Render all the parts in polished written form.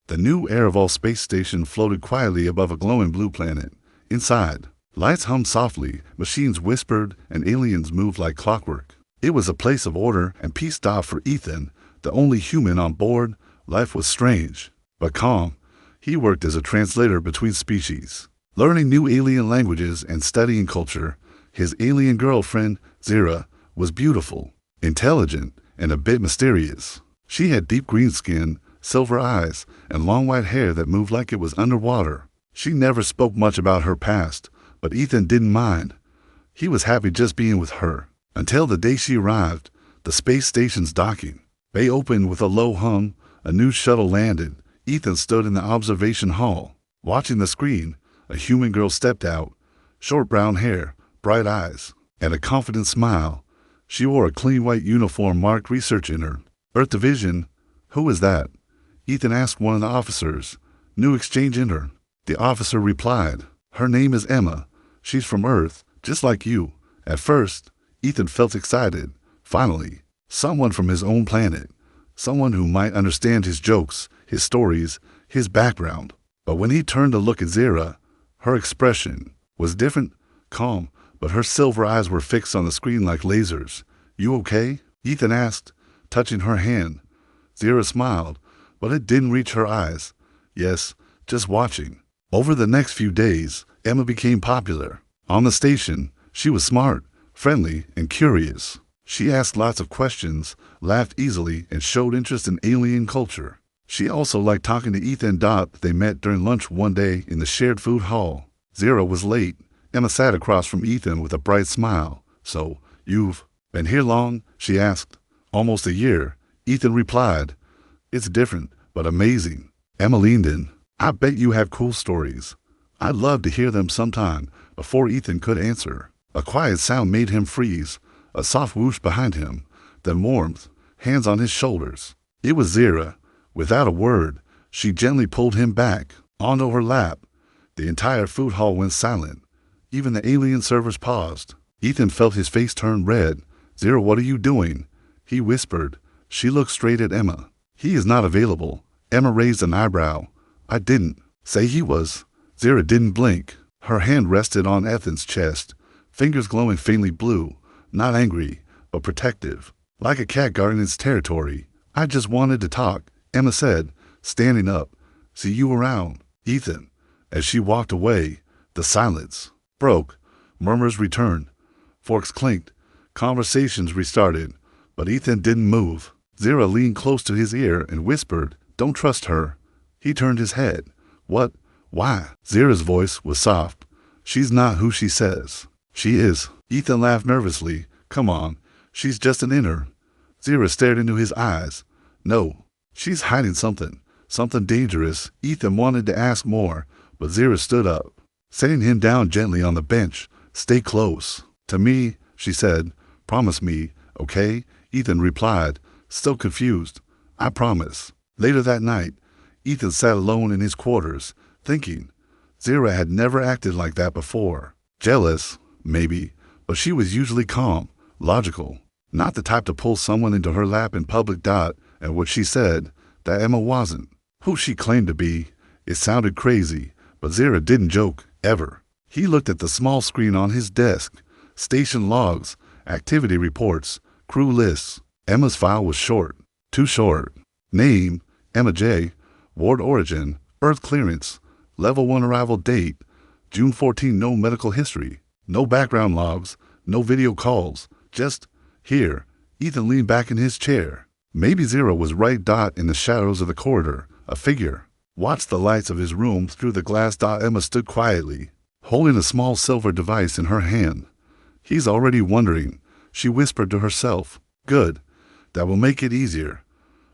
The new Arrival space station floated quietly above a glowing blue planet. Inside, lights hummed softly, machines whispered, and aliens moved like clockwork. It was a place of order and peace. For Ethan, the only human on board, life was strange, but calm. He worked as a translator between species, learning new alien languages and studying culture. His alien girlfriend, Zira, was beautiful, intelligent, and a bit mysterious. She had deep green skin, silver eyes, and long white hair that moved like it was underwater. She never spoke much about her past, but Ethan didn't mind. He was happy just being with her. Until the day she arrived, the space station's docking bay opened with a low hum. A new shuttle landed. Ethan stood in the observation hall, watching the screen. A human girl stepped out, short brown hair, bright eyes, and a confident smile. She wore a clean white uniform marked Research in her. Earth Division. Who is that? Ethan asked one of the officers. New exchange in her. The officer replied, her name is Emma. She's from Earth, just like you. At first, Ethan felt excited. Finally, someone from his own planet. Someone who might understand his jokes, his stories, his background. But when he turned to look at Zira, her expression was different, calm, but her silver eyes were fixed on the screen like lasers. You okay? Ethan asked, touching her hand. Zira smiled, but it didn't reach her eyes. Yes, just watching. Over the next few days, Emma became popular. On the station, she was smart, friendly, and curious. She asked lots of questions, laughed easily, and showed interest in alien culture. She also liked talking to Ethan. They met during lunch one day in the shared food hall. Zira was late. Emma sat across from Ethan with a bright smile. So, you've been here long? She asked. Almost a year, Ethan replied. It's different, but amazing. Emma leaned in. I bet you have cool stories. I'd love to hear them sometime. Before Ethan could answer, a quiet sound made him freeze. A soft whoosh behind him, then warmth, hands on his shoulders. It was Zira. Without a word, she gently pulled him back, onto her lap. The entire food hall went silent. Even the alien servers paused. Ethan felt his face turn red. Zira, what are you doing? He whispered. She looked straight at Emma. He is not available. Emma raised an eyebrow. I didn't say he was. Zira didn't blink. Her hand rested on Ethan's chest, fingers glowing faintly blue. Not angry, but protective, like a cat guarding its territory. I just wanted to talk, Emma said, standing up. See you around, Ethan. As she walked away, the silence broke. Murmurs returned. Forks clinked. Conversations restarted, but Ethan didn't move. Zira leaned close to his ear and whispered, don't trust her. He turned his head. What? Why? Zira's voice was soft. She's not who she says. She is. Ethan laughed nervously. Come on, she's just an inner. Zira stared into his eyes. No, she's hiding something dangerous. Ethan wanted to ask more, but Zira stood up, setting him down gently on the bench. Stay close to me, she said. Promise me, okay? Ethan replied, still confused. I promise. Later that night, Ethan sat alone in his quarters, thinking. Zira had never acted like that before. Jealous, maybe, but she was usually calm, logical, not the type to pull someone into her lap in public. And what she said, that Emma wasn't who she claimed to be. It sounded crazy, but Zira didn't joke, ever. He looked at the small screen on his desk. Station logs, activity reports, crew lists. Emma's file was short, too short. Name, Emma J. Ward origin, Earth clearance, level 1 arrival date, June 14. No medical history. No background logs, no video calls, just here. Ethan leaned back in his chair. Maybe Zira was right. In the shadows of the corridor, a figure watched the lights of his room through the glass. Emma stood quietly, holding a small silver device in her hand. He's already wondering, she whispered to herself. Good, that will make it easier.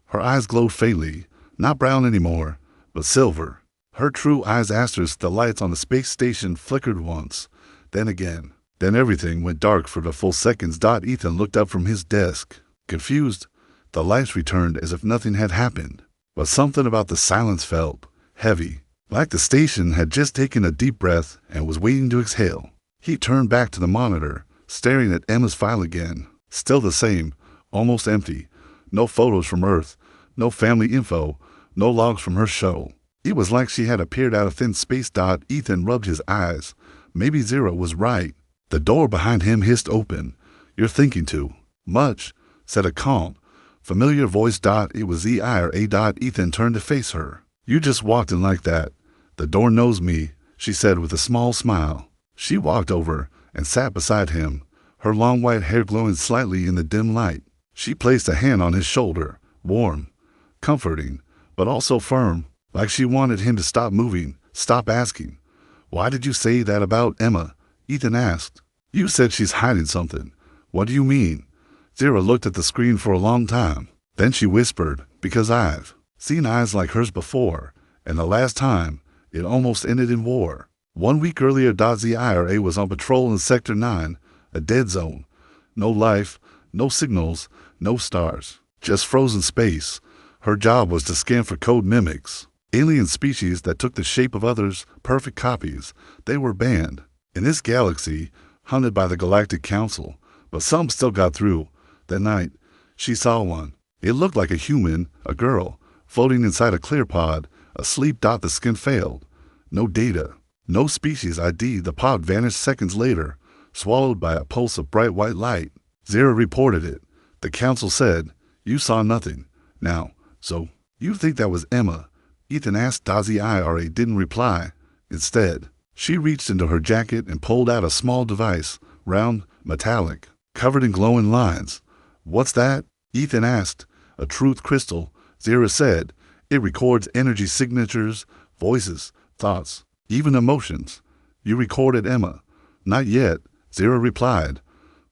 Her eyes glowed faintly, not brown anymore, but silver. Her true eyes. The lights on the space station flickered once. Then again. Then everything went dark for the full seconds. Ethan looked up from his desk, confused. The lights returned as if nothing had happened. But something about the silence felt heavy, like the station had just taken a deep breath and was waiting to exhale. He turned back to the monitor, staring at Emma's file again. Still the same, almost empty. No photos from Earth, no family info, no logs from her show. It was like she had appeared out of thin space. Ethan rubbed his eyes. Maybe Zero was right. The door behind him hissed open. You're thinking too much, said a calm, familiar voice. It was Zira. Ethan turned to face her. You just walked in like that. The door knows me, she said with a small smile. She walked over and sat beside him, her long white hair glowing slightly in the dim light. She placed a hand on his shoulder, warm, comforting, but also firm, like she wanted him to stop moving, stop asking. Why did you say that about Emma? Ethan asked. You said she's hiding something. What do you mean? Zira looked at the screen for a long time. Then she whispered, because I've seen eyes like hers before, and the last time, it almost ended in war. 1 week earlier, Zira was on patrol in Sector 9, a dead zone. No life, no signals, no stars, just frozen space. Her job was to scan for code mimics, alien species that took the shape of others, perfect copies. They were banned in this galaxy, hunted by the Galactic Council, but some still got through. That night, she saw one. It looked like a human, a girl, floating inside a clear pod, asleep. The skin failed. No data, no species ID. The pod vanished seconds later, swallowed by a pulse of bright white light. Zira reported it. The council said, you saw nothing. Now, so, you think that was Emma? Ethan asked. Zira didn't reply. Instead, she reached into her jacket and pulled out a small device, round, metallic, covered in glowing lines. What's that? Ethan asked. A truth crystal, Zira said. It records energy signatures, voices, thoughts, even emotions. You recorded Emma. Not yet, Zira replied.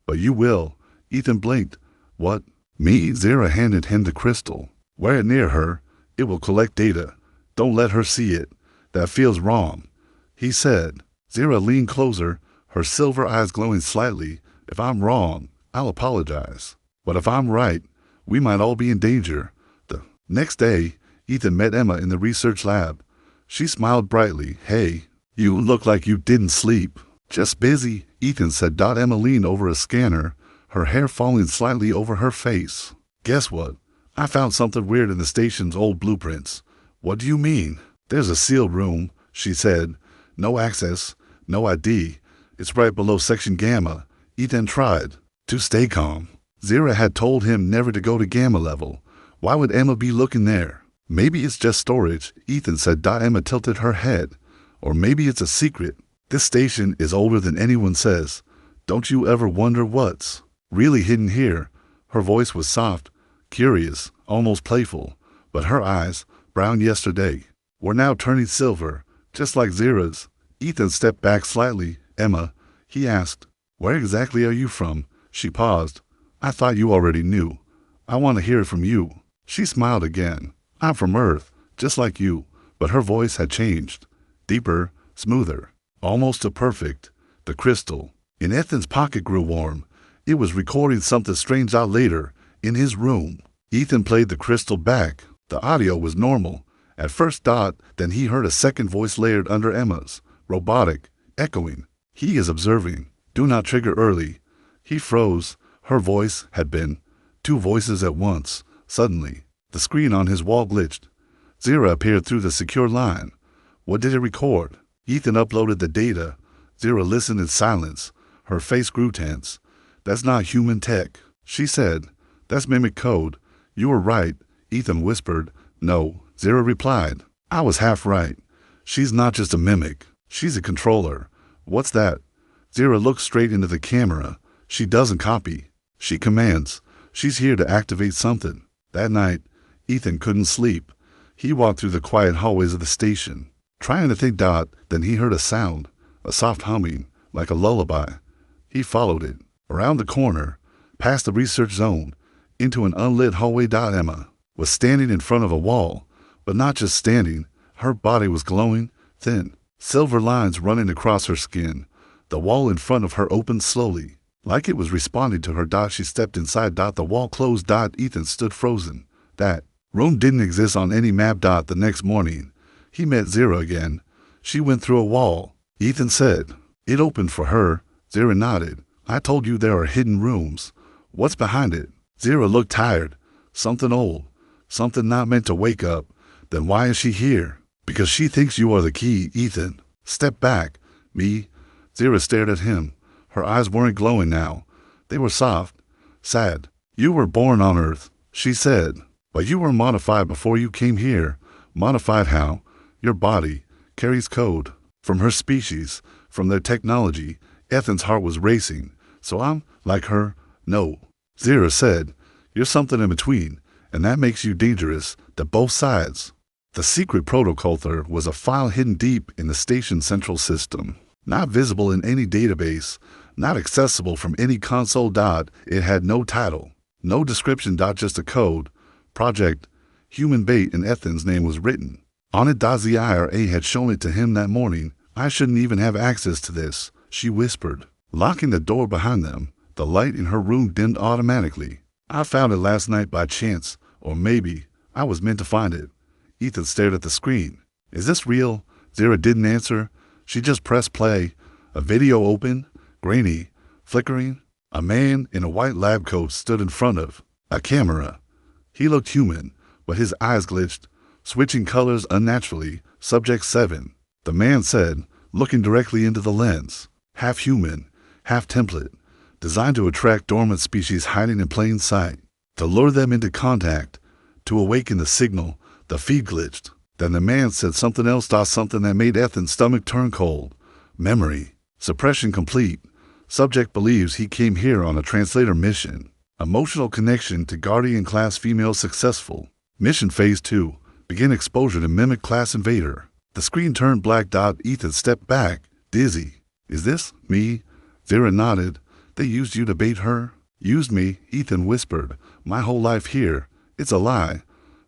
But you will. Ethan blinked. What? Me? Zira handed him the crystal. Wear it near her. It will collect data. Don't let her see it. That feels wrong, he said. Zira leaned closer, her silver eyes glowing slightly. If I'm wrong, I'll apologize. But if I'm right, we might all be in danger. The next day, Ethan met Emma in the research lab. She smiled brightly. Hey, you look like you didn't sleep. Just busy, Ethan said. Emma leaned over a scanner, her hair falling slightly over her face. Guess what? I found something weird in the station's old blueprints. What do you mean? There's a sealed room, she said. No access, no ID. It's right below Section Gamma. Ethan tried to stay calm. Zira had told him never to go to Gamma level. Why would Emma be looking there? Maybe it's just storage, Ethan said. Emma tilted her head. Or maybe it's a secret. This station is older than anyone says. Don't you ever wonder what's really hidden here? Her voice was soft, curious, almost playful, but her eyes, brown yesterday, were now turning silver, just like Zira's. Ethan stepped back slightly. Emma, he asked, where exactly are you from? She paused. I thought you already knew. I want to hear it from you. She smiled again. I'm from Earth, just like you, but her voice had changed. Deeper, smoother, almost to perfect. The crystal in Ethan's pocket grew warm. It was recording something strange. Out later, in his room, Ethan played the crystal back. The audio was normal. At first, then he heard a second voice layered under Emma's, robotic, echoing. He is observing. Do not trigger early. He froze. Her voice had been two voices at once. Suddenly, the screen on his wall glitched. Zira appeared through the secure line. What did it record? Ethan uploaded the data. Zira listened in silence. Her face grew tense. That's not human tech, she said. That's mimic code. You were right, Ethan whispered. No, Zira replied. I was half right. She's not just a mimic. She's a controller. What's that? Zira looked straight into the camera. She doesn't copy. She commands. She's here to activate something. That night, Ethan couldn't sleep. He walked through the quiet hallways of the station, trying to think. Then he heard a sound, a soft humming, like a lullaby. He followed it, around the corner, past the research zone, into an unlit hallway. Emma was standing in front of a wall, but not just standing. Her body was glowing, thin, silver lines running across her skin. The wall in front of her opened slowly, like it was responding to her. She stepped inside. The wall closed. Ethan stood frozen. That room didn't exist on any map. The next morning, he met Zira again. She went through a wall, Ethan said. It opened for her. Zira nodded. I told you there are hidden rooms. What's behind it? Zira looked tired. Something old. Something not meant to wake up. Then why is she here? Because she thinks you are the key, Ethan. Step back. Me. Zira stared at him. Her eyes weren't glowing now. They were soft, sad. You were born on Earth, she said. But you were modified before you came here. Modified how? Your body carries code. From her species, from their technology. Ethan's heart was racing. So I'm like her? No. Zira said, you're something in between, and that makes you dangerous to both sides. The secret protocol was a file hidden deep in the station's central system. Not visible in any database, not accessible from any console. It had no title, no description. Just a code. Project Human Bait, and Ethan's name was written on it. The IRA had shown it to him that morning. I shouldn't even have access to this, she whispered. Locking the door behind them, the light in her room dimmed automatically. I found it last night by chance, or maybe I was meant to find it. Ethan stared at the screen. Is this real? Zira didn't answer. She just pressed play. A video opened, grainy, flickering. A man in a white lab coat stood in front of a camera. He looked human, but his eyes glitched, switching colors unnaturally. Subject 7. The man said, looking directly into the lens. Half human, half template, designed to attract dormant species hiding in plain sight, to lure them into contact, to awaken the signal. The feed glitched. Then the man said something else. Something that made Ethan's stomach turn cold. Memory. Suppression complete. Subject believes he came here on a translator mission. Emotional connection to Guardian class female successful. Mission phase 2. Begin exposure to mimic class invader. The screen turned black. Ethan stepped back, dizzy. Is this me? Zira nodded. They used you to bait her? Used me, Ethan whispered. My whole life here. It's a lie.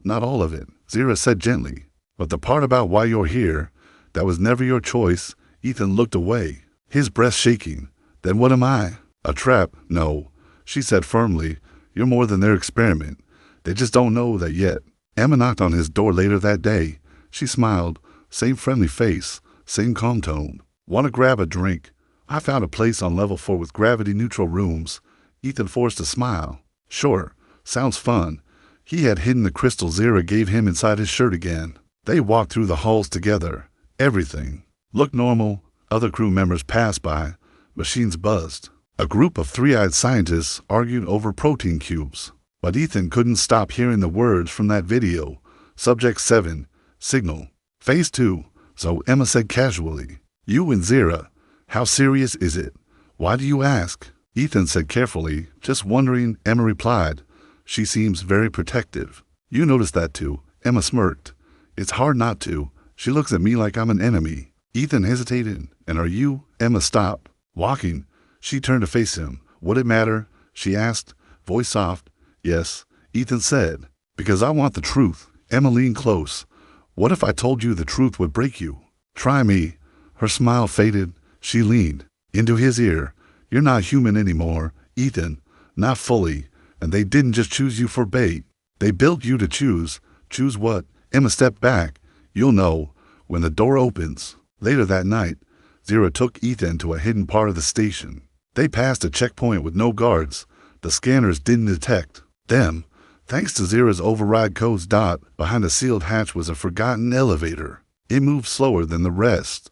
Not all of it, Zira said gently. But the part about why you're here, that was never your choice. Ethan looked away, his breath shaking. Then what am I? A trap? No, she said firmly. You're more than their experiment. They just don't know that yet. Emma knocked on his door later that day. She smiled, same friendly face, same calm tone. Want to grab a drink? I found a place on level 4 with gravity-neutral rooms. Ethan forced a smile. Sure, sounds fun. He had hidden the crystal Zira gave him inside his shirt again. They walked through the halls together. Everything looked normal. Other crew members passed by. Machines buzzed. A group of three-eyed scientists argued over protein cubes. But Ethan couldn't stop hearing the words from that video. Subject 7. Signal. Phase 2. So Emma said casually. You and Zira. How serious is it? Why do you ask? Ethan said carefully. Just wondering, Emma replied. She seems very protective. You noticed that too. Emma smirked. It's hard not to. She looks at me like I'm an enemy. Ethan hesitated. And are you? Emma stopped. Walking. She turned to face him. Would it matter? She asked, voice soft. Yes, Ethan said. Because I want the truth. Emma leaned close. What if I told you the truth would break you? Try me. Her smile faded. She leaned into his ear. You're not human anymore, Ethan. Not fully. And they didn't just choose you for bait. They built you to choose. Choose what? Emma stepped back. You'll know when the door opens. Later that night, Zira took Ethan to a hidden part of the station. They passed a checkpoint with no guards. The scanners didn't detect them. Thanks to Zira's override codes. Behind a sealed hatch was a forgotten elevator. It moved slower than the rest.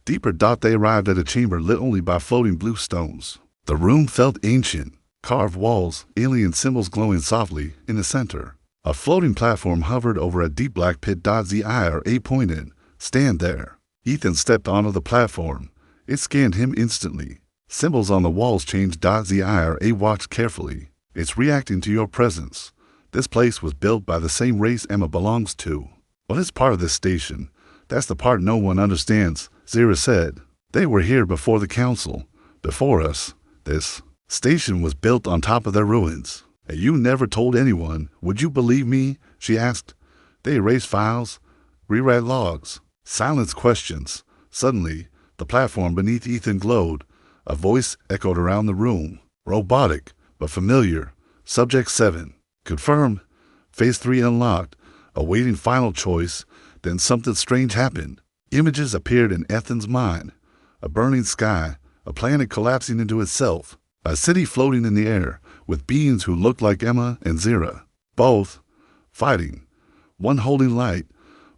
Deeper. They arrived at a chamber lit only by floating blue stones. The room felt ancient. Carved walls, alien symbols glowing softly in the center. A floating platform hovered over a deep black pit. The IRA pointed. Stand there. Ethan stepped onto the platform. It scanned him instantly. Symbols on the walls changed. The IRA watched carefully. It's reacting to your presence. This place was built by the same race Emma belongs to. Well, it's part of this station. That's the part no one understands, Zira said. They were here before the council. Before us. This station was built on top of their ruins. And you never told anyone. Would you believe me? She asked. They erased files, rewrite logs, silenced questions. Suddenly, the platform beneath Ethan glowed. A voice echoed around the room. Robotic, but familiar. Subject 7. Confirmed. Phase 3 unlocked. Awaiting final choice. Then something strange happened. Images appeared in Ethan's mind. A burning sky, a planet collapsing into itself. A city floating in the air, with beings who looked like Emma and Zira. Both fighting. One holding light,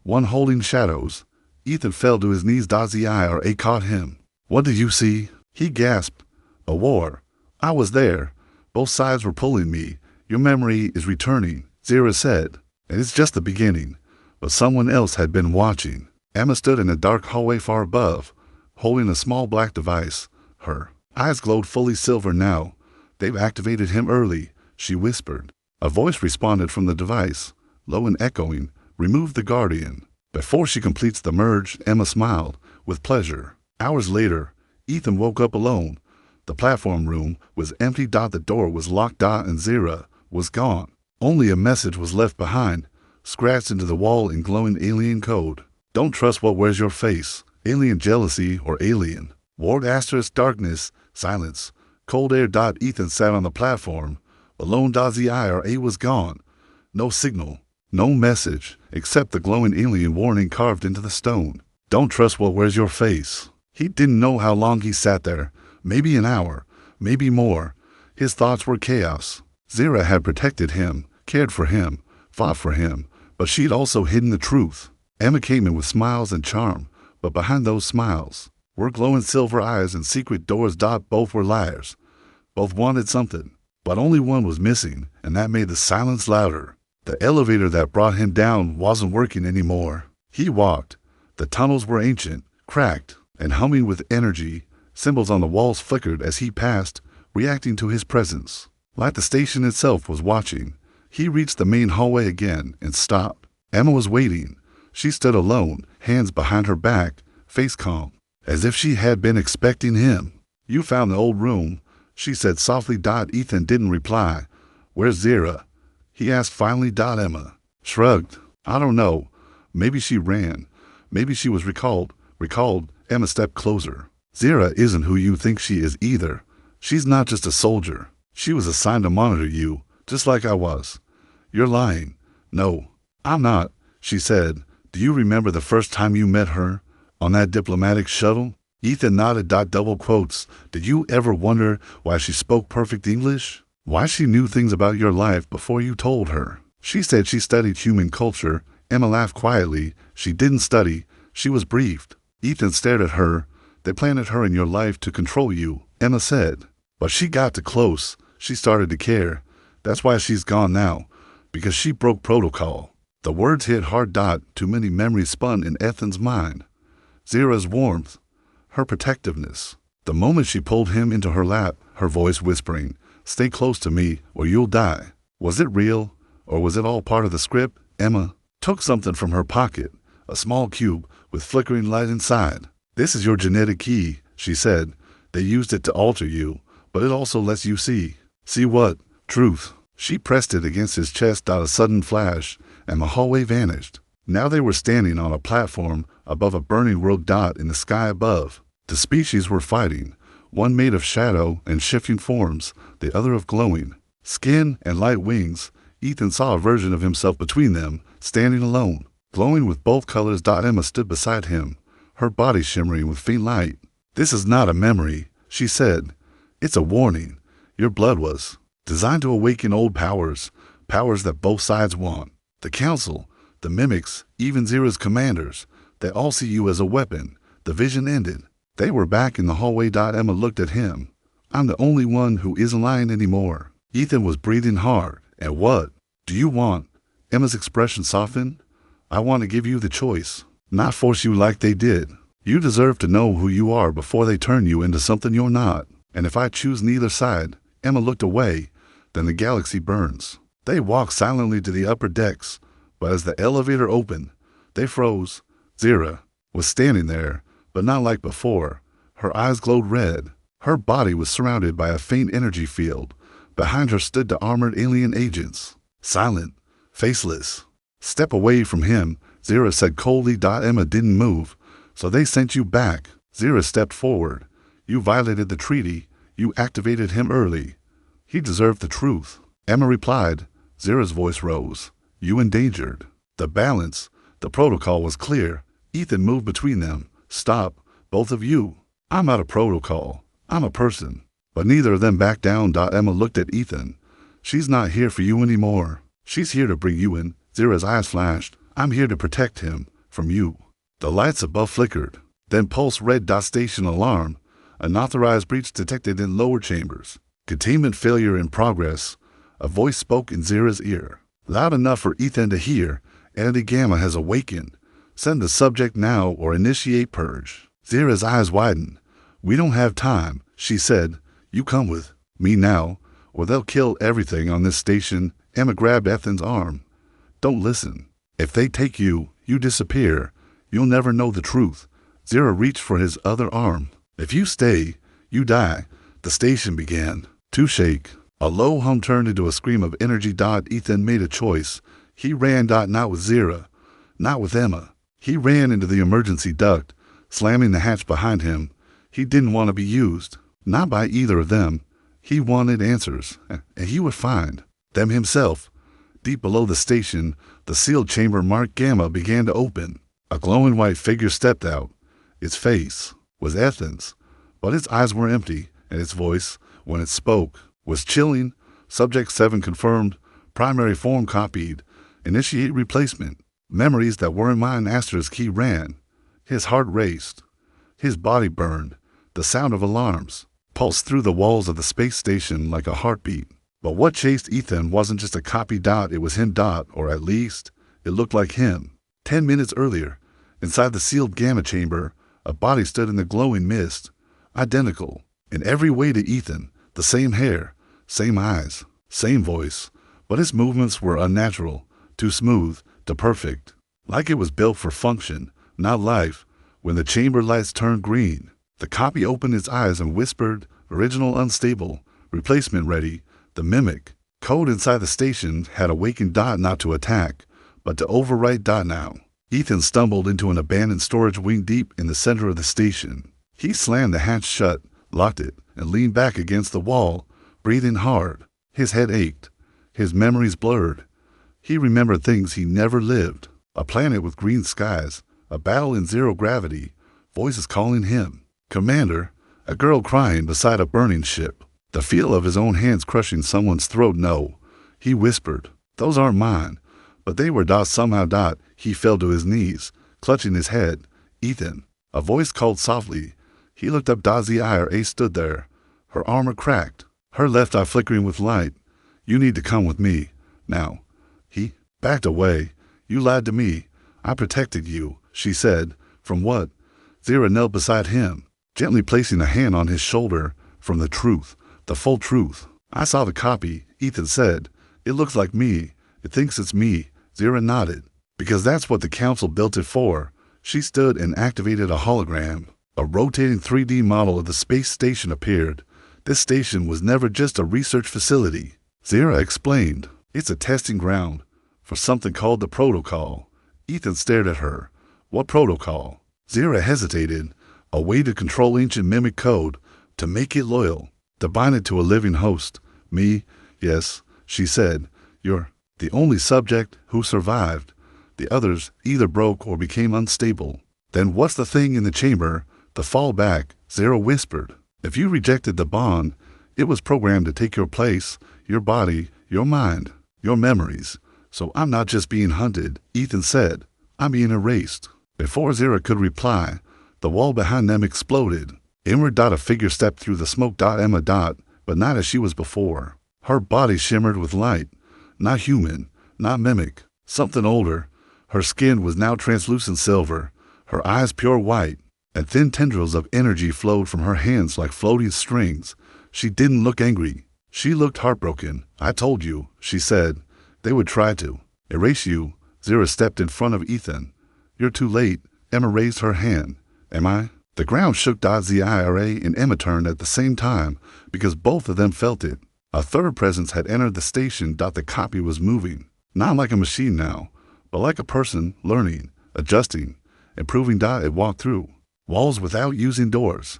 one holding shadows. Ethan fell to his knees. Zira caught him. What did you see? He gasped. A war. I was there. Both sides were pulling me. Your memory is returning, Zira said. And it's just the beginning. But someone else had been watching. Emma stood in a dark hallway far above, holding a small black device. Her eyes glowed fully silver now. They've activated him early, she whispered. A voice responded from the device, low and echoing. Remove the Guardian. Before she completes the merge, Emma smiled, with pleasure. Hours later, Ethan woke up alone. The platform room was empty. The door was locked. And Zira was gone. Only a message was left behind, scratched into the wall in glowing alien code. Don't trust what wears your face. Alien jealousy or alien. Ward * darkness, silence, cold air. Ethan sat on the platform. Alone. Zira was gone. No signal, no message, except the glowing alien warning carved into the stone. Don't trust what wears your face. He didn't know how long he sat there. Maybe an hour, maybe more. His thoughts were chaos. Zira had protected him, cared for him, fought for him, but she'd also hidden the truth. Emma came in with smiles and charm, but behind those smiles were glowing silver eyes and secret doors. Both were liars. Both wanted something, but only one was missing, and that made the silence louder. The elevator that brought him down wasn't working anymore. He walked. The tunnels were ancient, cracked, and humming with energy. Symbols on the walls flickered as he passed, reacting to his presence. Like the station itself was watching. He reached the main hallway again and stopped. Emma was waiting. She stood alone, hands behind her back, face calm, as if she had been expecting him. You found the old room, she said softly. Ethan didn't reply. Where's Zira? He asked finally. Emma shrugged. I don't know. Maybe she ran. Maybe she was recalled. Emma stepped closer. Zira isn't who you think she is either. She's not just a soldier. She was assigned to monitor you, just like I was. You're lying. No, I'm not, she said. Do you remember the first time you met her? On that diplomatic shuttle? Ethan nodded. Double quotes. Did you ever wonder why she spoke perfect English? Why she knew things about your life before you told her? She said she studied human culture. Emma laughed quietly. She didn't study. She was briefed. Ethan stared at her. They planted her in your life to control you, Emma said. But she got too close. She started to care. That's why she's gone now. Because she broke protocol. The words hit hard. Too many memories spun in Ethan's mind. Zira's warmth. Her protectiveness. The moment she pulled him into her lap, her voice whispering, "Stay close to me or you'll die." Was it real? Or was it all part of the script? Emma took something from her pocket. A small cube with flickering light inside. This is your genetic key, she said. They used it to alter you, but it also lets you see. See what? Truth. She pressed it against his chest. A sudden flash, and the hallway vanished. Now they were standing on a platform above a burning world. In the sky above, the species were fighting, one made of shadow and shifting forms, the other of glowing skin and light wings. Ethan saw a version of himself between them, standing alone, glowing with both colors. Emma stood beside him, her body shimmering with faint light. This is not a memory, she said. It's a warning. Your blood was designed to awaken old powers that both sides want. The Council, the Mimics, even Zira's commanders, they all see you as a weapon. The vision ended. They were back in the hallway. Emma looked at him. I'm the only one who isn't lying anymore. Ethan was breathing hard. And what do you want? Emma's expression softened. I want to give you the choice, not force you like they did. You deserve to know who you are before they turn you into something you're not. And if I choose neither side, Emma looked away, then the galaxy burns. They walked silently to the upper decks, but as the elevator opened, they froze. Zira was standing there, but not like before. Her eyes glowed red. Her body was surrounded by a faint energy field. Behind her stood the armored alien agents, silent, faceless. Step away from him, Zira said coldly. Emma didn't move. So they sent you back. Zira stepped forward. You violated the treaty. You activated him early. He deserved the truth. Emma replied. Zira's voice rose. You endangered the balance. The protocol was clear. Ethan moved between them. Stop, both of you. I'm not a protocol. I'm a person. But neither of them backed down. Emma looked at Ethan. She's not here for you anymore. She's here to bring you in. Zira's eyes flashed. I'm here to protect him. from you. The lights above flickered. Then pulse red dot station alarm. Unauthorized breach detected in lower chambers. Containment failure in progress. A voice spoke in Zira's ear. Loud enough for Ethan to hear. Entity Gamma has awakened. Send the subject now or initiate purge. Zira's eyes widened. We don't have time, she said. You come with me now, or they'll kill everything on this station. Emma grabbed Ethan's arm. Don't listen. If they take you, you disappear. You'll never know the truth. Zira reached for his other arm. If you stay, you die. The station began to shake. A low hum turned into a scream of energy. Ethan made a choice. He ran. Not with Zira, not with Emma. He ran into the emergency duct, slamming the hatch behind him. He didn't want to be used, not by either of them. He wanted answers, and he would find them himself. Deep below the station, the sealed chamber marked Gamma began to open. A glowing white figure stepped out. Its face was Ethan's, but its eyes were empty, and its voice, when it spoke, was chilling. Subject 7 confirmed. Primary form copied. Initiate replacement. Memories that weren't mine. Asterisk. He ran. His heart raced. His body burned. The sound of alarms pulsed through the walls of the space station like a heartbeat. But what chased Ethan wasn't just a copy. It was him. Or at least, it looked like him. 10 minutes earlier, inside the sealed Gamma chamber, a body stood in the glowing mist, identical in every way to Ethan. The same hair, same eyes, same voice, but its movements were unnatural, too smooth, too perfect, like it was built for function, not life. When the chamber lights turned green, the copy opened its eyes and whispered, original unstable, replacement ready. The mimic code inside the station had awakened. Not to attack, but to overwrite. Now. Ethan stumbled into an abandoned storage wing deep in the center of the station. He slammed the hatch shut, locked it, and leaned back against the wall, breathing hard. His head ached. His memories blurred. He remembered things he never lived. A planet with green skies, a battle in zero gravity, voices calling him. Commander, a girl crying beside a burning ship. The feel of his own hands crushing someone's throat. No, he whispered. Those aren't mine. But they were. Somehow. He fell to his knees, clutching his head. Ethan. A voice called softly. He looked up. Zira stood there, her armor cracked, her left eye flickering with light. You need to come with me. Now. He backed away. You lied to me. I protected you, she said. From what? Zira knelt beside him, gently placing a hand on his shoulder. From the truth, the full truth. I saw the copy, Ethan said. It looks like me. It thinks it's me. Zira nodded. Because that's what the council built it for. She stood and activated a hologram. A rotating 3D model of the space station appeared. This station was never just a research facility. Zira explained. It's a testing ground for something called the protocol. Ethan stared at her. What protocol? Zira hesitated. A way to control ancient mimic code, to make it loyal, to bind it to a living host. Me? Yes, she said. You're the only subject who survived. The others either broke or became unstable. Then what's the thing in the chamber? The fallback, Zira whispered. If you rejected the bond, it was programmed to take your place, your body, your mind, your memories. So I'm not just being hunted, Ethan said. I'm being erased. Before Zira could reply, the wall behind them exploded. Inward. A figure stepped through the smoke. Emma. But not as she was before. Her body shimmered with light. Not human, not mimic, something older. Her skin was now translucent silver, her eyes pure white, and thin tendrils of energy flowed from her hands like floating strings. She didn't look angry. She looked heartbroken. I told you, she said. They would try to erase you. Zira stepped in front of Ethan. You're too late. Emma raised her hand. Am I? The ground shook. Zira and Emma turned at the same time because both of them felt it. A third presence had entered the station. The copy was moving, not like a machine now, but like a person, learning, adjusting, improving. It walked through walls without using doors.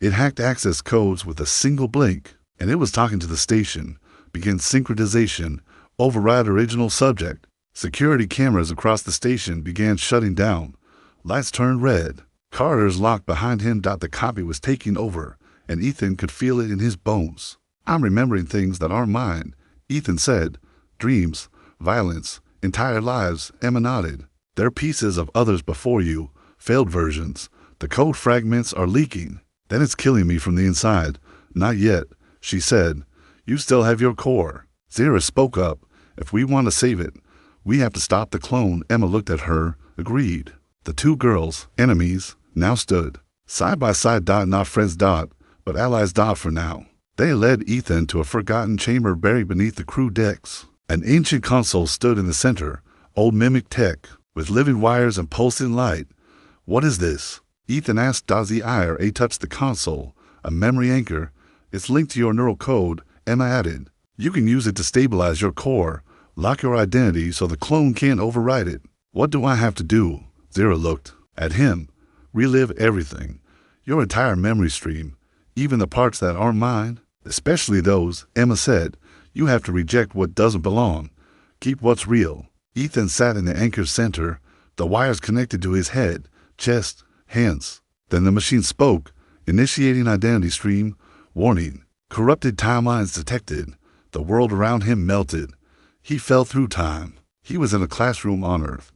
It hacked access codes with a single blink, and it was talking to the station. Begin synchronization, override original subject. Security cameras across the station began shutting down. Lights turned red. Corridors locked behind him. The copy was taking over, and Ethan could feel it in his bones. I'm remembering things that aren't mine, Ethan said. Dreams, violence, entire lives. Emma nodded. They're pieces of others before you, failed versions. The code fragments are leaking. Then it's killing me from the inside. Not yet, she said. You still have your core. Zira spoke up. If we want to save it, we have to stop the clone. Emma looked at her, agreed. The two girls, enemies, now stood side by side. Not friends. But allies. For now. They led Ethan to a forgotten chamber buried beneath the crew decks. An ancient console stood in the center, old mimic tech, with living wires and pulsing light. What is this? Ethan asked. Zira touched the console, a memory anchor. It's linked to your neural code, Emma added. You can use it to stabilize your core, lock your identity so the clone can't override it. What do I have to do? Zira looked at him. Relive everything. Your entire memory stream, even the parts that aren't mine. Especially those, Emma said. You have to reject what doesn't belong. Keep what's real. Ethan sat in the anchor's center, the wires connected to his head, chest, hands. Then the machine spoke, initiating identity stream. Warning. Corrupted timelines detected. The world around him melted. He fell through time. He was in a classroom on Earth,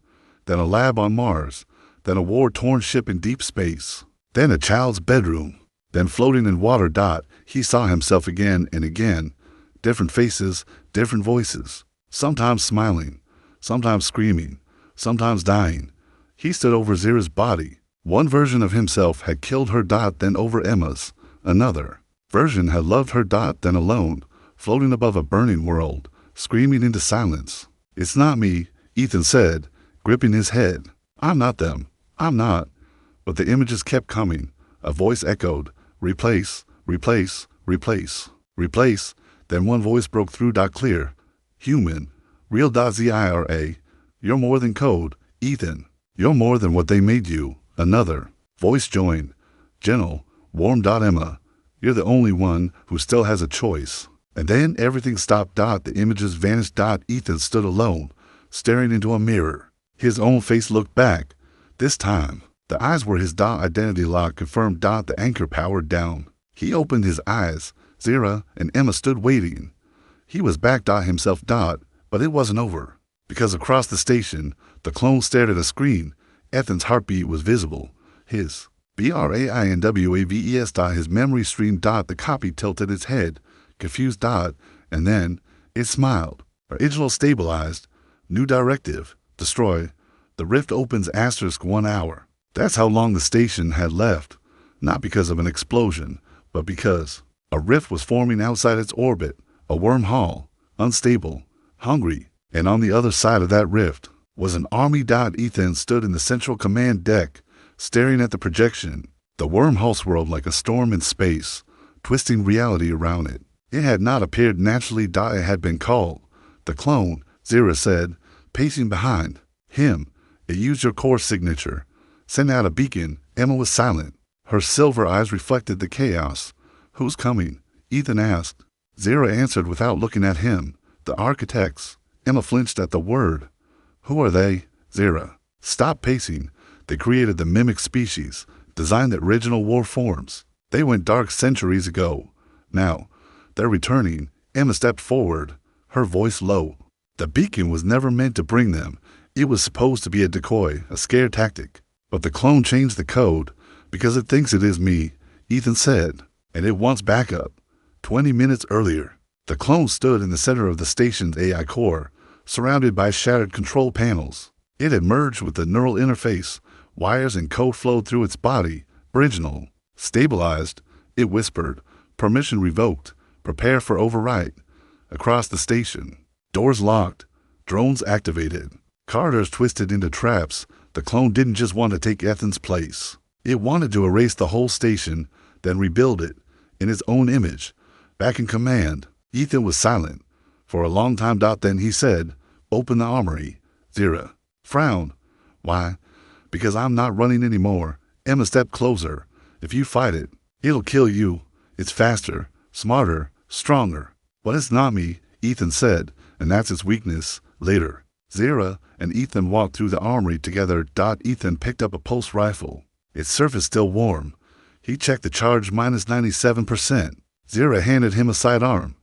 then a lab on Mars, then a war-torn ship in deep space, then a child's bedroom, then floating in water. He saw himself again and again. Different faces, different voices. Sometimes smiling, sometimes screaming, sometimes dying. He stood over Zira's body. One version of himself had killed her. Then over Emma's. Another version had loved her. Then alone, floating above a burning world, screaming into silence. It's not me, Ethan said, gripping his head. I'm not them. I'm not. But the images kept coming. A voice echoed. Replace, replace, replace, replace. Then one voice broke through. Clear. Human. Real. Zira. You're more than code, Ethan. You're more than what they made you. Another voice joined. Gentle, warm. Emma. You're the only one who still has a choice. And then everything stopped. The images vanished. Ethan stood alone, staring into a mirror. His own face looked back. This time, the eyes were his. Identity lock confirmed. The anchor powered down. He opened his eyes. Zira and Emma stood waiting. He was back. Himself. But it wasn't over. Because across the station, the clone stared at a screen. Ethan's heartbeat was visible. His. BRAINWAVES. His memory stream. The copy tilted its head. Confused. And then it smiled. Original stabilized. New directive. Destroy. The rift opens. 1 hour. That's how long the station had left. Not because of an explosion, but because a rift was forming outside its orbit. A wormhole. Unstable. Hungry. And on the other side of that rift was an army. Ethan stood in the central command deck, staring at the projection. The wormhole swirled like a storm in space, twisting reality around it. It had not appeared naturally. It had been called. The clone, Zira said, pacing behind him. It used your core signature. Sent out a beacon. Emma was silent. Her silver eyes reflected the chaos. Who's coming? Ethan asked. Zira answered without looking at him. The architects. Emma flinched at the word. Who are they? Zira. Stop pacing. They created the mimic species, designed the original war forms. They went dark centuries ago. Now, they're returning. Emma stepped forward, her voice low. The beacon was never meant to bring them. It was supposed to be a decoy, a scare tactic. But the clone changed the code because it thinks it is me, Ethan said, and it wants backup. 20 minutes earlier, the clone stood in the center of the station's AI core, surrounded by shattered control panels. It had merged with the neural interface. Wires and code flowed through its body. Original. Stabilized. It whispered. Permission revoked. Prepare for overwrite. Across the station. Doors locked. Drones activated. Corridors twisted into traps. The clone didn't just want to take Ethan's place. It wanted to erase the whole station, then rebuild it, in its own image. Back in command. Ethan was silent. For a long time. Then he said, open the armory. Zira frowned. Why? Because I'm not running anymore. Emma stepped closer. If you fight it, it'll kill you. It's faster, smarter, stronger. But it's not me, Ethan said, and that's its weakness. Later, Zira and Ethan walked through the armory together. Ethan picked up a pulse rifle. Its surface still warm. He checked the charge. -97%. Zira handed him a sidearm.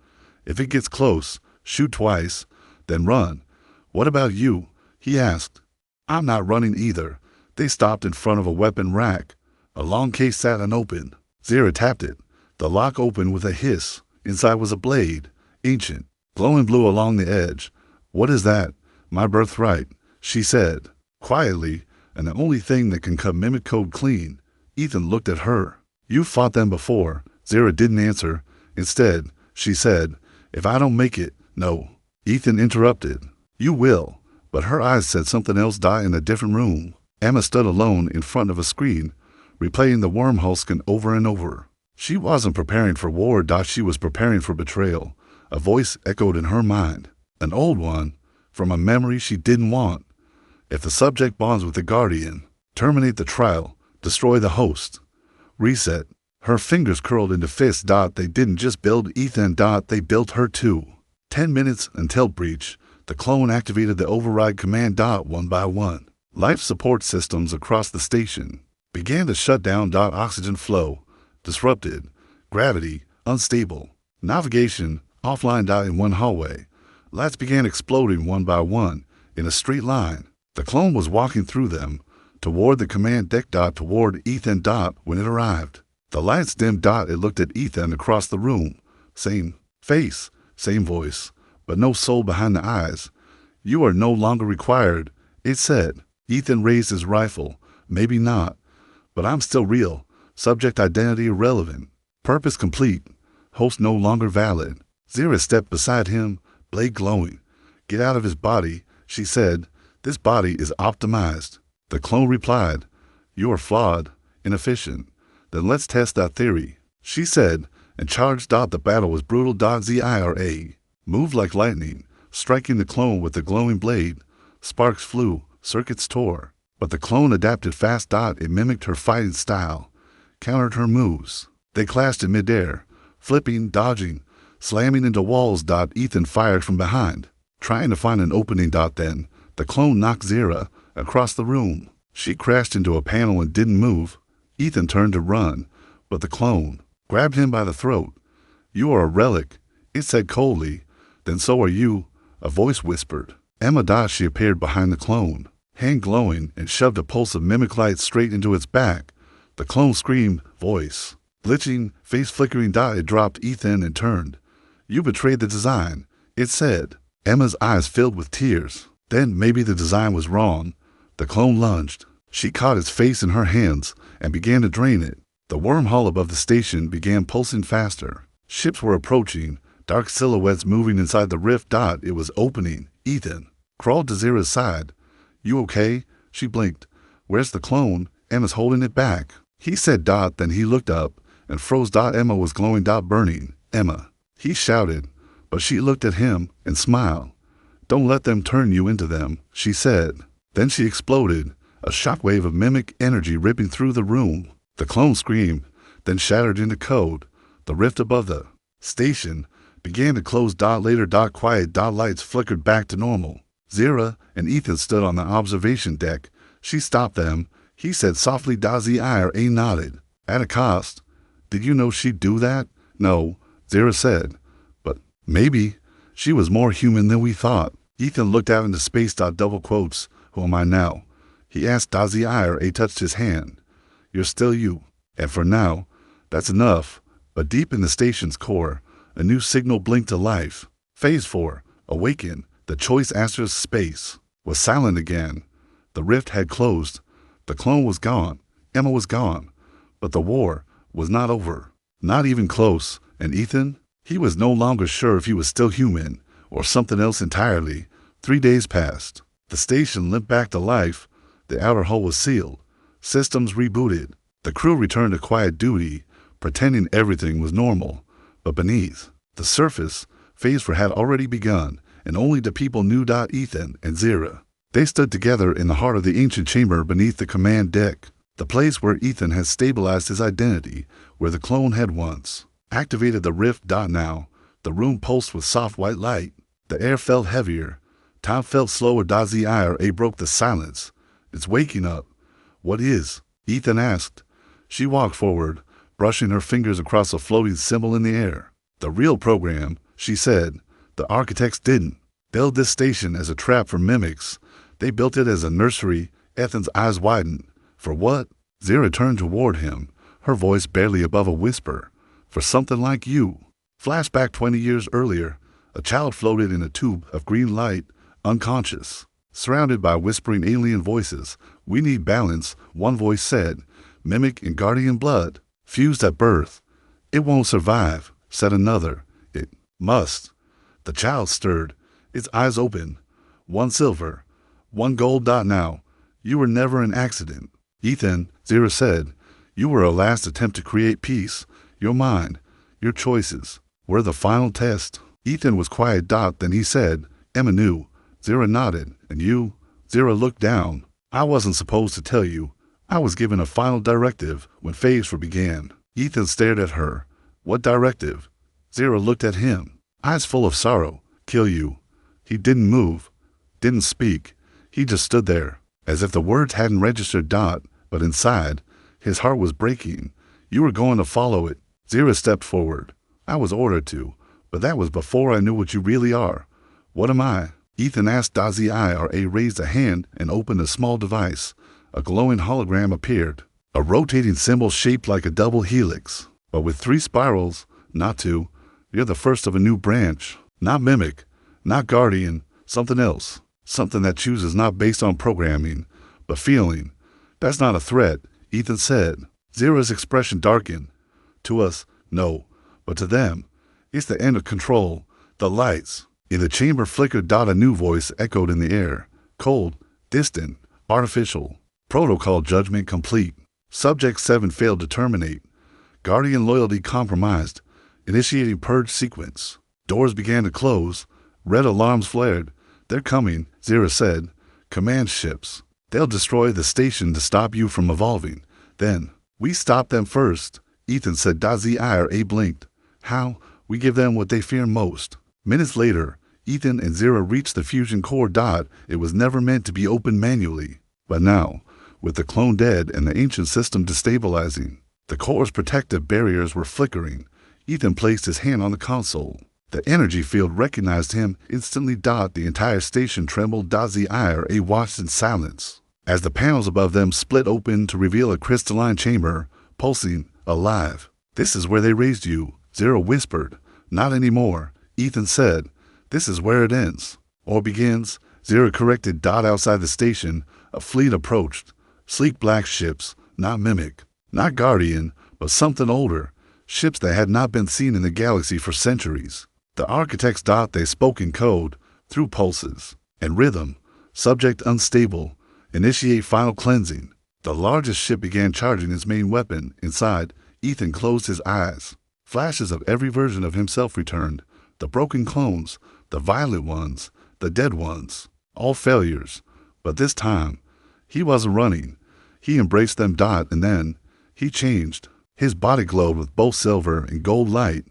If it gets close, shoot twice, then run. What about you? He asked. I'm not running either. They stopped in front of a weapon rack. A long case sat unopened. Zira tapped it. The lock opened with a hiss. Inside was a blade, ancient, glowing blue along the edge. What is that? My birthright, she said, quietly, and the only thing that can cut mimic code clean. Ethan looked at her. You fought them before. Zira didn't answer. Instead, she said, if I don't make it, no. Ethan interrupted. You will. But her eyes said something else. In a different room. Emma stood alone in front of a screen, replaying the wormhole scan over and over. She wasn't preparing for war. She was preparing for betrayal. A voice echoed in her mind. An old one, from a memory she didn't want. If the subject bonds with the Guardian, terminate the trial, destroy the host. Reset. Her fingers curled into fists. They didn't just build Ethan. They built her too. 10 minutes until breach. The clone activated the override command. One by one. Life support systems across the station began to shut down. Oxygen flow disrupted. Gravity unstable. Navigation offline. In one hallway, lights began exploding one by one in a straight line. The clone was walking through them toward the command deck. Toward Ethan. When it arrived, the lights dimmed. It looked at Ethan across the room. Same face, same voice, but no soul behind the eyes. You are no longer required, it said. Ethan raised his rifle. Maybe not, but I'm still real. Subject identity irrelevant. Purpose complete. Host no longer valid. Zira stepped beside him, blade glowing. Get out of his body, she said. This body is optimized. The clone replied, you are flawed, inefficient. Then let's test that theory, she said, and charged. The battle was brutal. Zira moved like lightning, striking the clone with the glowing blade. Sparks flew, circuits tore, but the clone adapted fast. It mimicked her fighting style, countered her moves. They clashed in midair, flipping, dodging, slamming into walls. Ethan fired from behind, trying to find an opening. Then the clone knocked Zira across the room. She crashed into a panel and didn't move. Ethan turned to run, but the clone grabbed him by the throat. You are a relic, it said coldly. Then so are you, a voice whispered. Emma. She appeared behind the clone, hand glowing, and shoved a pulse of mimic light straight into its back. The clone screamed, voice glitching, face flickering. It dropped Ethan and turned. You betrayed the design, it said. Emma's eyes filled with tears. Then maybe the design was wrong. The clone lunged. She caught its face in her hands and began to drain it. The wormhole above the station began pulsing faster. Ships were approaching, dark silhouettes moving inside the rift. It was opening. Ethan crawled to Zira's side. You okay? She blinked. Where's the clone? Emma's holding it back. He said. Then he looked up and froze. Emma was glowing. Burning. Emma. He shouted, but she looked at him and smiled. Don't let them turn you into them, she said. Then she exploded, a shockwave of mimic energy ripping through the room. The clone screamed, then shattered into code. The rift above the station began to close. Later. Quiet. Lights flickered back to normal. Zira and Ethan stood on the observation deck. She stopped them. He said softly. Zira nodded. At a cost. Did you know she'd do that? No, Zira said. But maybe she was more human than we thought. Ethan looked out into space. Double quotes. Who am I now? He asked. Zira touched his hand. You're still you. And for now, that's enough. But deep in the station's core, a new signal blinked to life. Phase 4, awaken. The choice answers space was silent again. The rift had closed. The clone was gone. Emma was gone. But the war was not over. Not even close. And Ethan? He was no longer sure if he was still human or something else entirely. 3 days passed. The station limped back to life. The outer hull was sealed. Systems rebooted. The crew returned to quiet duty, pretending everything was normal. But beneath the surface, phase 4 had already begun, and only the people knew. Ethan and Zira. They stood together in the heart of the ancient chamber beneath the command deck, the place where Ethan had stabilized his identity, where the clone had once activated the rift. Now, the room pulsed with soft white light. The air felt heavier. Time felt slower. Zira broke the silence. It's waking up. What is? Ethan asked. She walked forward, brushing her fingers across a floating symbol in the air. The real program, she said. The architects didn't build this station as a trap for mimics. They built it as a nursery. Ethan's eyes widened. For what? Zira turned toward him, her voice barely above a whisper. For something like you. Flashback 20 years earlier, a child floated in a tube of green light, unconscious. Surrounded by whispering alien voices. We need balance, one voice said. Mimic and guardian blood. Fused at birth. It won't survive, said another. It must. The child stirred, its eyes open. One silver, one gold dot now. You were never an accident. Ethan, Zira said, you were a last attempt to create peace. Your mind, your choices, were the final test. Ethan was quiet. Then he said, Emma knew. Zira nodded. And you? Zira looked down. I wasn't supposed to tell you. I was given a final directive when phase 4 began. Ethan stared at her. What directive? Zira looked at him, eyes full of sorrow. Kill you. He didn't move, didn't speak. He just stood there, as if the words hadn't registered. But inside, his heart was breaking. You were going to follow it. Zira stepped forward. I was ordered to, but that was before I knew what you really are. What am I? Ethan asked. Zira raised a hand and opened a small device. A glowing hologram appeared, a rotating symbol shaped like a double helix, but with 3 spirals, not 2. You're the first of a new branch. Not mimic, not guardian, something else. Something that chooses not based on programming, but feeling. That's not a threat, Ethan said. Zira's expression darkened. To us, no, but to them, it's the end of control. The lights in the chamber flickered. A new voice echoed in the air, cold, distant, artificial. Protocol judgment complete. Subject 7 failed to terminate. Guardian loyalty compromised. Initiating purge sequence. Doors began to close. Red alarms flared. They're coming, Zira said. Command ships. They'll destroy the station to stop you from evolving. Then, we stop them first, Ethan said. Zira blinked. How? We give them what they fear most. Minutes later, Ethan and Zira reached the fusion core. It was never meant to be opened manually. But now, with the clone dead and the ancient system destabilizing, the core's protective barriers were flickering. Ethan placed his hand on the console. The energy field recognized him instantly. The entire station trembled. Zira watched in silence as the panels above them split open to reveal a crystalline chamber, pulsing, alive. This is where they raised you, Zira whispered. Not anymore, Ethan said. This is where it ends. Or begins, Zira corrected. Outside the station, a fleet approached. Sleek black ships, not mimic, not guardian, but something older. Ships that had not been seen in the galaxy for centuries. The architects. They spoke in code, through pulses, and rhythm. Subject unstable. Initiate final cleansing. The largest ship began charging its main weapon. Inside, Ethan closed his eyes. Flashes of every version of himself returned. The broken clones, the violent ones, the dead ones. All failures. But this time, he wasn't running. He embraced them. And then, he changed. His body glowed with both silver and gold light.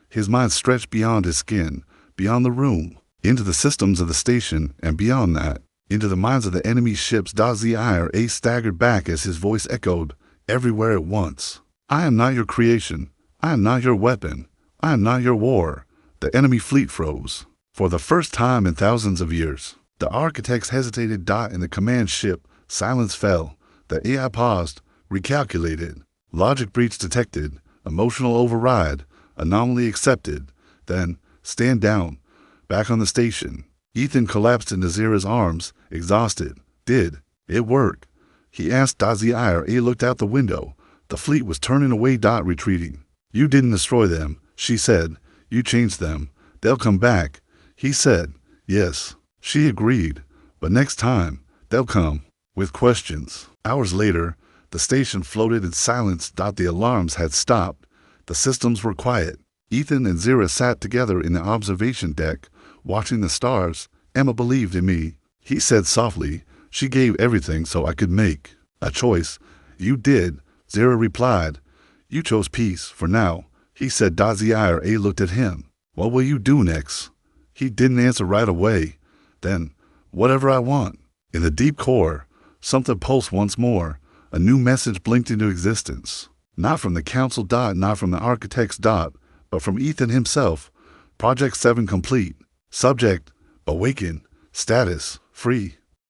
His mind stretched beyond his skin, beyond the room, into the systems of the station, and beyond that, into the minds of the enemy ships. Zira staggered back as his voice echoed everywhere at once. I am not your creation. I am not your weapon. I am not your war. The enemy fleet froze. For the first time in thousands of years, the architects hesitated. In the command ship, silence fell. The AI paused, recalculated. Logic breach detected. Emotional override. Anomaly accepted. Then, stand down. Back on the station. Ethan collapsed into Zira's arms, exhausted. Did it work? He asked. Zira looked out the window. The fleet was turning away. Retreating. You didn't destroy them, she said. You changed them. They'll come back. He said. Yes. She agreed. But next time, they'll come. With questions. Hours later, the station floated in silence. The alarms had stopped. The systems were quiet. Ethan and Zira sat together in the observation deck, watching the stars. Emma believed in me, he said softly. She gave everything so I could make a choice. You did, Zira replied. You chose peace for now, he said. Zira looked at him. What will you do next? He didn't answer right away. Then, whatever I want. In the deep core, something pulsed once more. A new message blinked into existence. Not from the council. Not from the architects. But from Ethan himself. Project 7 complete. Subject, awaken. Status, free.